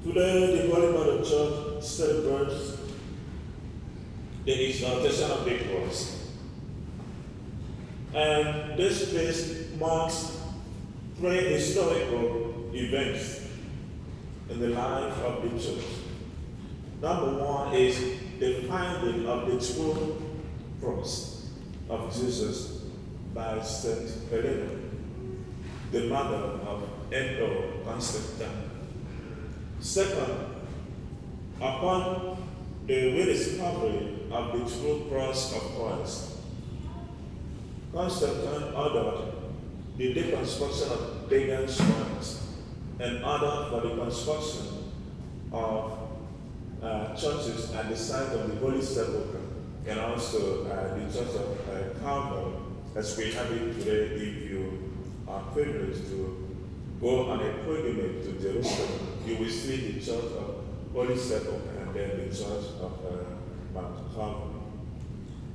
Today, the Holy Mother Church celebrates the Exaltation of the Cross. And this feast marks three historical events in the life of the church. Number one is the finding of the true cross of Jesus by Saint Helena, the mother of Emperor Constantine. Second, upon the rediscovery of the true cross of Christ, Constantine ordered the deconstruction of pagan shrines and ordered for the construction of churches at the site of the Holy Sepulchre and also the Church of Calvary, as we have it today. If you are privileged to go on a pilgrimage to Jerusalem, you will see the Church of Holy Sepulchre and then the Church of Mount Calvary.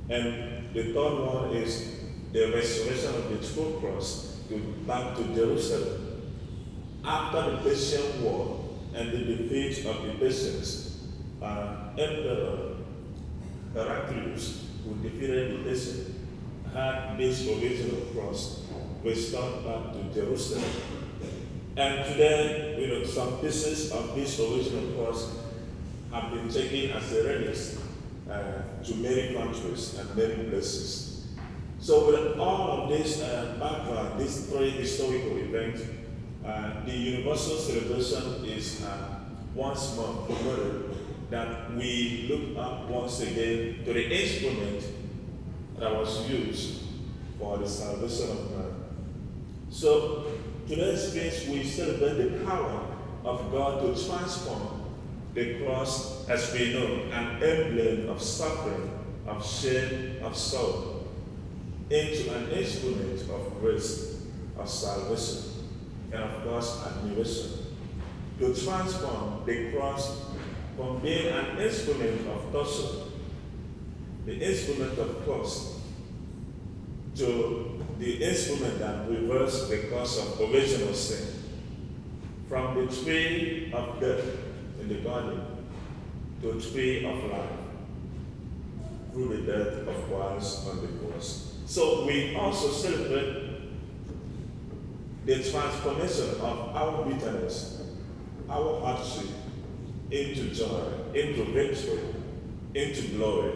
And the third one is the restoration of the true cross back to Jerusalem after the Persian War and the defeat of the Persians. Emperor Heraclius, who defeated the Persians, had this original cross restored back to Jerusalem. And today, some pieces of this original cross have been taken as a relics to many countries and many places. So with all of this background, these three historical events, the universal celebration is once more promoted that we look up once again to the instrument that was used for the salvation of man. So today's feast, we celebrate the power of God to transform the cross, as we know, an emblem of suffering, of shame, of sorrow, into an instrument of grace, of salvation, and of God's admiration. To transform the cross from being an instrument of torture, the instrument of cross, to the instrument that reversed the cause of original sin, from the tree of death in the garden to a tree of life through the death of Christ on the cross. So we also celebrate the transformation of our bitterness, our hardship, into joy, into victory, into glory.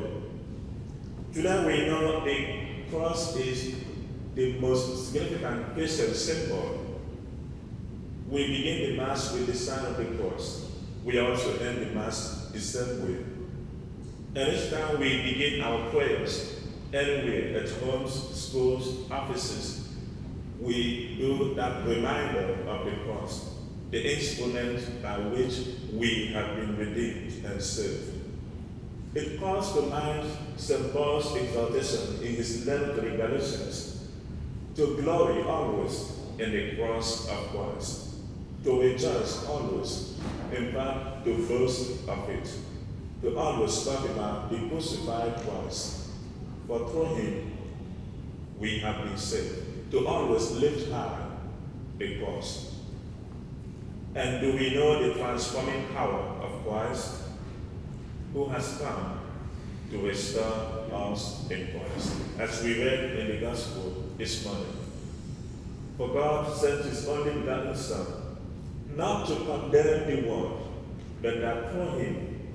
Today we know the cross is the most significant Christian symbol. We begin the Mass with the sign of the cross. We also end the Mass the same way. And each time we begin our prayers, anywhere, at homes, schools, offices, we do that reminder of the cross, the instrument by which we have been redeemed and saved. It calls to mind St. Paul's exaltation in his letter to the Galatians, to glory always in the cross of Christ, to rejoice always, in fact, to boast of it, to always talk about the crucified Christ, for through him we have been saved, to always lift high the cross. And do we know the transforming power of Christ, who has come to restore us in Christ? As we read in the Gospel this morning, for God sent his only begotten Son, not to condemn the world, but that through him,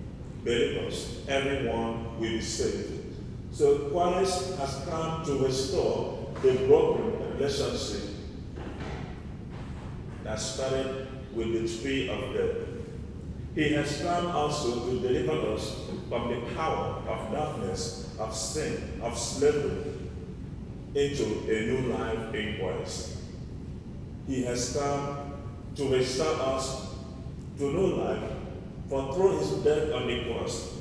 believers, everyone will be saved. So Christ has come to restore the broken relationship that started with the tree of death. He has come also to deliver us from the power of darkness, of sin, of slavery, into a new life in Christ. He has come to restore us to new life, for through his death on the cross,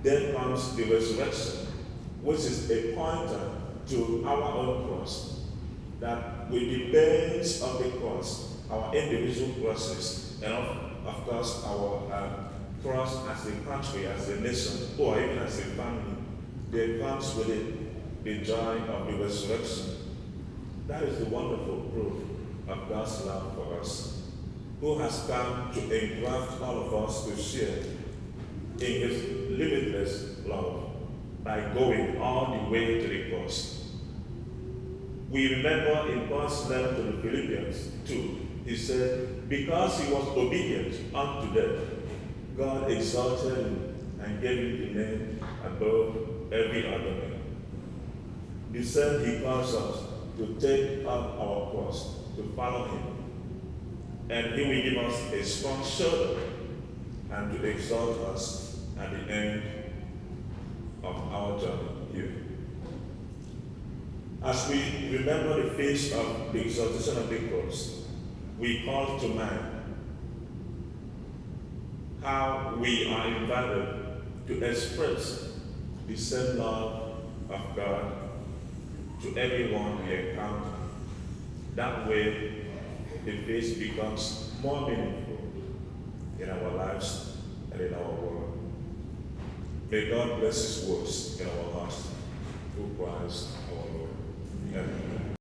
then comes the resurrection, which is a pointer to our own cross, that with the pains of the cross, our individual crosses, and of course our cross as a country, as a nation, or even as a family, there comes with it the joy of the resurrection. That is the wonderful proof of God's love for us. who has come to engraft all of us to share in his limitless love by going all the way to the cross. We remember in Paul's letter to the Philippians 2, he said, because he was obedient unto death, God exalted him and gave him the name above every other name. The same he calls us to take up our cross, to follow him. And he will give us a strong shoulder and to exalt us at the end of our journey here. As we remember the feast of the Exaltation of the cross, we call to mind how we are invited to express the same love of God to everyone we encounter. That way, the feast becomes more meaningful in our lives and in our world. May God bless his words in our hearts through Christ